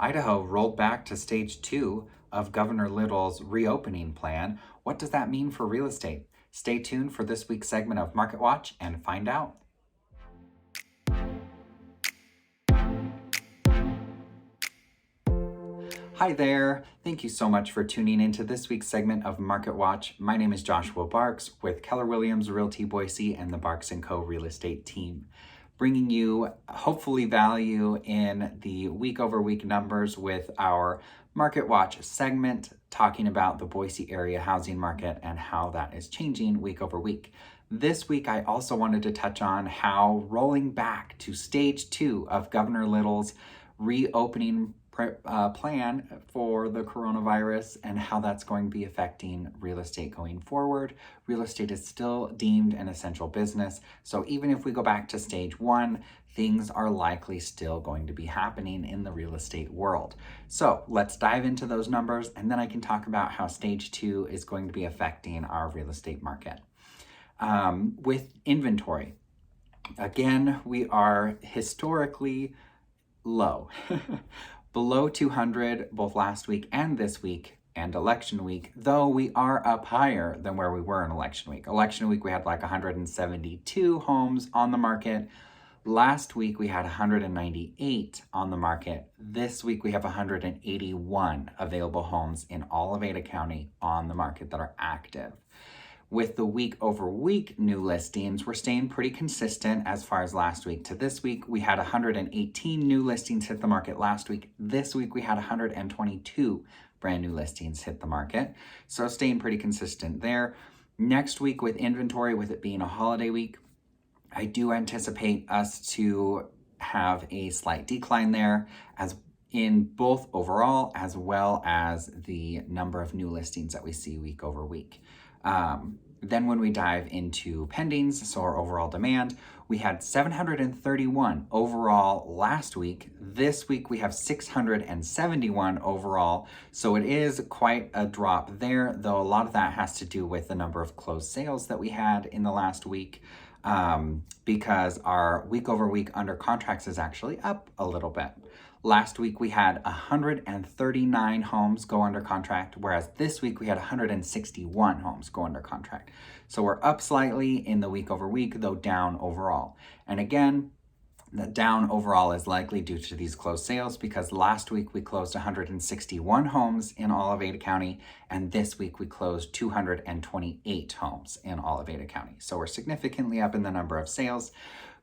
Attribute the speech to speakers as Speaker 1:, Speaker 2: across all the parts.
Speaker 1: Idaho rolled back to stage 2 of Governor Little's reopening plan. What does that mean for real estate? Stay tuned for this week's segment of Market Watch and find out. Hi there. Thank you so much for tuning into this week's segment of Market Watch. My name is Joshua Barks with Keller Williams Realty Boise and the Barks & Co. Real Estate team, bringing you hopefully value in the week-over-week numbers with our Market Watch segment, talking about the Boise area housing market and how that is changing week over week. This week, I also wanted to touch on how rolling back to stage 2 of Governor Little's reopening plan for the coronavirus and how that's going to be affecting real estate going forward. Real estate is still deemed an essential business, so even if we go back to stage 1, things are likely still going to be happening in the real estate world. So let's dive into those numbers, and then I can talk about how stage 2 is going to be affecting our real estate market. With inventory, again, we are historically low. Below 200 both last week and this week and election week, though we are up higher than where we were in election week. Election week, we had like 172 homes on the market. Last week, we had 198 on the market. This week, we have 181 available homes in all of Ada County on the market that are active. With the week over week new listings, we're staying pretty consistent as far as last week to this week. We had 118 new listings hit the market last week. This week we had 122 brand new listings hit the market. So staying pretty consistent there. Next week with inventory, with it being a holiday week, I do anticipate us to have a slight decline there, as in both overall as well as the number of new listings that we see week over week. Then when we dive into pendings, so our overall demand, we had 731 overall last week. This week we have 671 overall. So it is quite a drop there, though a lot of that has to do with the number of closed sales that we had in the last week, because our week over week under contracts is actually up a little bit. Last week we had 139 homes go under contract, whereas this week we had 161 homes go under contract. So we're up slightly in the week over week, though down overall. And again, the down overall is likely due to these closed sales, because last week we closed 161 homes in all of Ada County, and this week we closed 228 homes in all of Ada County. So we're significantly up in the number of sales.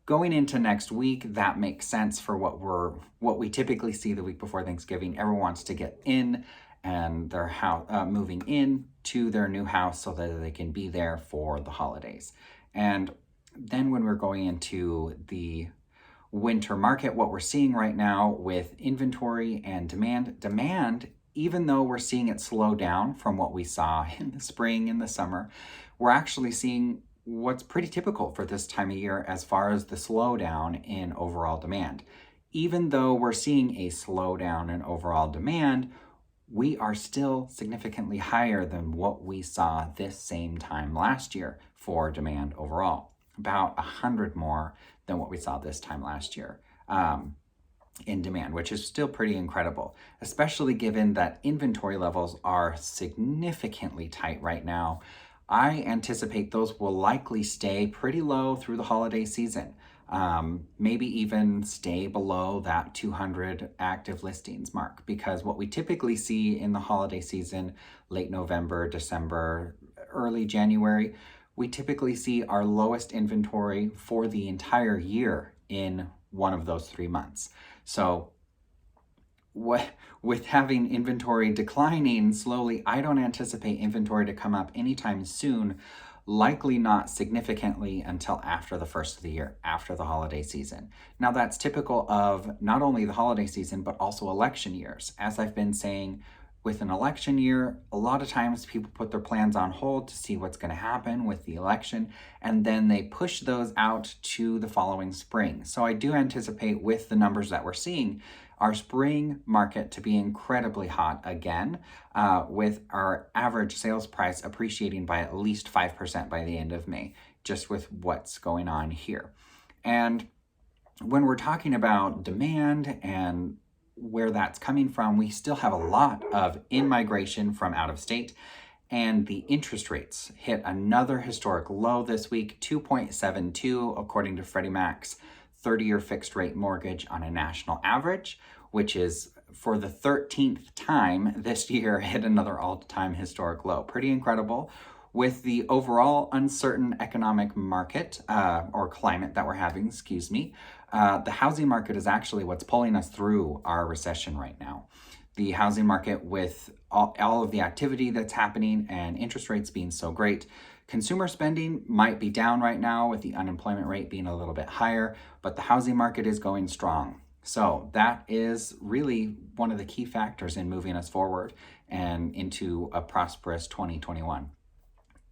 Speaker 1: Going into next week, that makes sense for what we typically see the week before Thanksgiving. Everyone wants to get in and their house, moving in to their new house so that they can be there for the holidays. And then when we're going into the winter market, what we're seeing right now with inventory and demand, even though we're seeing it slow down from what we saw in the spring and the summer, we're actually seeing what's pretty typical for this time of year as far as the slowdown in overall demand. Even though we're seeing a slowdown in overall demand, we are still significantly higher than what we saw this same time last year for demand overall. About 100 more than what we saw this time last year in demand, which is still pretty incredible, especially given that inventory levels are significantly tight right now. I anticipate those will likely stay pretty low through the holiday season, maybe even stay below that 200 active listings mark, because what we typically see in the holiday season, late November, December, early January, we typically see our lowest inventory for the entire year in one of those 3 months. So with having inventory declining slowly, I don't anticipate inventory to come up anytime soon, likely not significantly until after the first of the year, after the holiday season. Now that's typical of not only the holiday season, but also election years. As I've been saying, with an election year, a lot of times people put their plans on hold to see what's going to happen with the election, and then they push those out to the following spring. So I do anticipate, with the numbers that we're seeing, our spring market to be incredibly hot again, with our average sales price appreciating by at least 5% by the end of May, just with what's going on here. And when we're talking about demand and where that's coming from, we still have a lot of in-migration from out of state, and the interest rates hit another historic low this week, 2.72 according to Freddie Mac's 30-year fixed rate mortgage on a national average, which is for the 13th time this year hit another all-time historic low. Pretty incredible. With the overall uncertain economic market or climate that we're having, the housing market is actually what's pulling us through our recession right now. The housing market, with all of the activity that's happening and interest rates being so great, consumer spending might be down right now with the unemployment rate being a little bit higher, but the housing market is going strong. So that is really one of the key factors in moving us forward and into a prosperous 2021.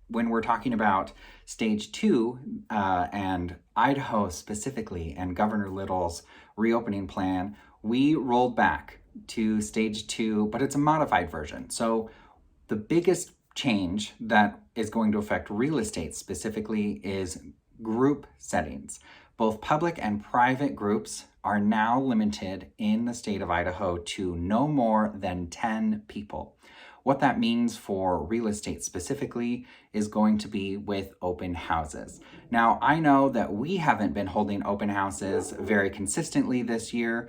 Speaker 1: When we're talking about stage 2 and Idaho specifically and Governor Little's reopening plan, we rolled back to stage 2, but it's a modified version. So the biggest change that is going to affect real estate specifically is group settings. Both public and private groups are now limited in the state of Idaho to no more than 10 people. What that means for real estate specifically is going to be with open houses. Now, I know that we haven't been holding open houses very consistently this year,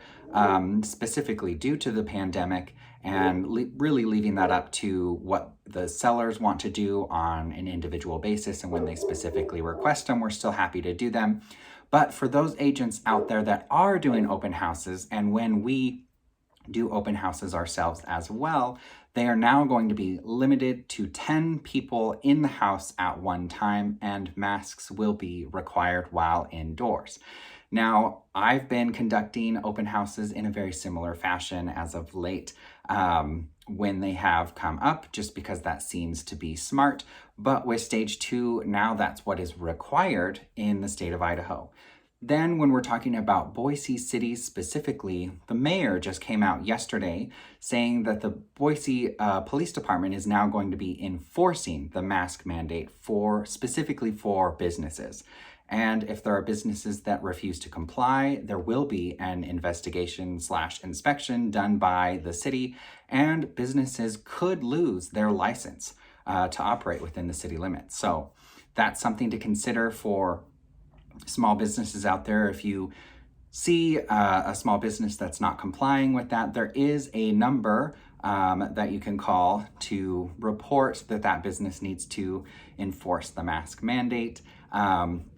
Speaker 1: specifically due to the pandemic, and really leaving that up to what the sellers want to do on an individual basis. And when they specifically request them, we're still happy to do them. But for those agents out there that are doing open houses, and when we do open houses ourselves as well, they are now going to be limited to 10 people in the house at one time, and masks will be required while indoors. Now, I've been conducting open houses in a very similar fashion as of late when they have come up, just because that seems to be smart. But with stage 2, now that's what is required in the state of Idaho. Then when we're talking about Boise City specifically, the mayor just came out yesterday saying that the Boise Police Department is now going to be enforcing the mask mandate specifically for businesses. And if there are businesses that refuse to comply, there will be an investigation/inspection done by the city, and businesses could lose their license to operate within the city limits. So that's something to consider for small businesses out there. If you see a small business that's not complying with that, there is a number that you can call to report that business needs to enforce the mask mandate.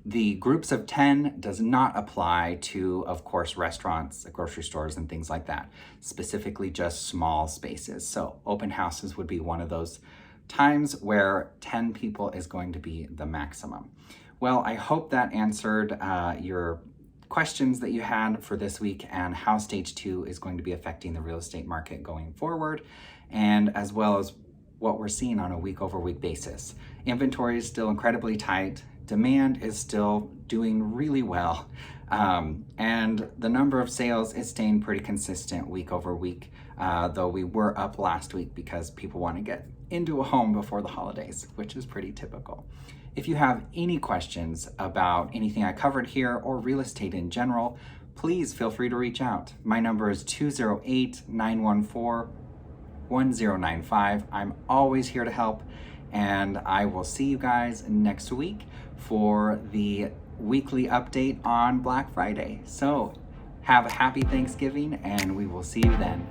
Speaker 1: The groups of 10 does not apply to, of course, restaurants, grocery stores, and things like that, specifically just small spaces. So open houses would be one of those times where 10 people is going to be the maximum. Well, I hope that answered your questions that you had for this week and how stage 2 is going to be affecting the real estate market going forward, and as well as what we're seeing on a week-over-week basis. Inventory is still incredibly tight. Demand is still doing really well. And the number of sales is staying pretty consistent week over week, though we were up last week because people want to get into a home before the holidays, which is pretty typical. If you have any questions about anything I covered here or real estate in general, please feel free to reach out. My number is 208-914-1095. I'm always here to help, and I will see you guys next week for the weekly update on Black Friday. So have a happy Thanksgiving, and we will see you then.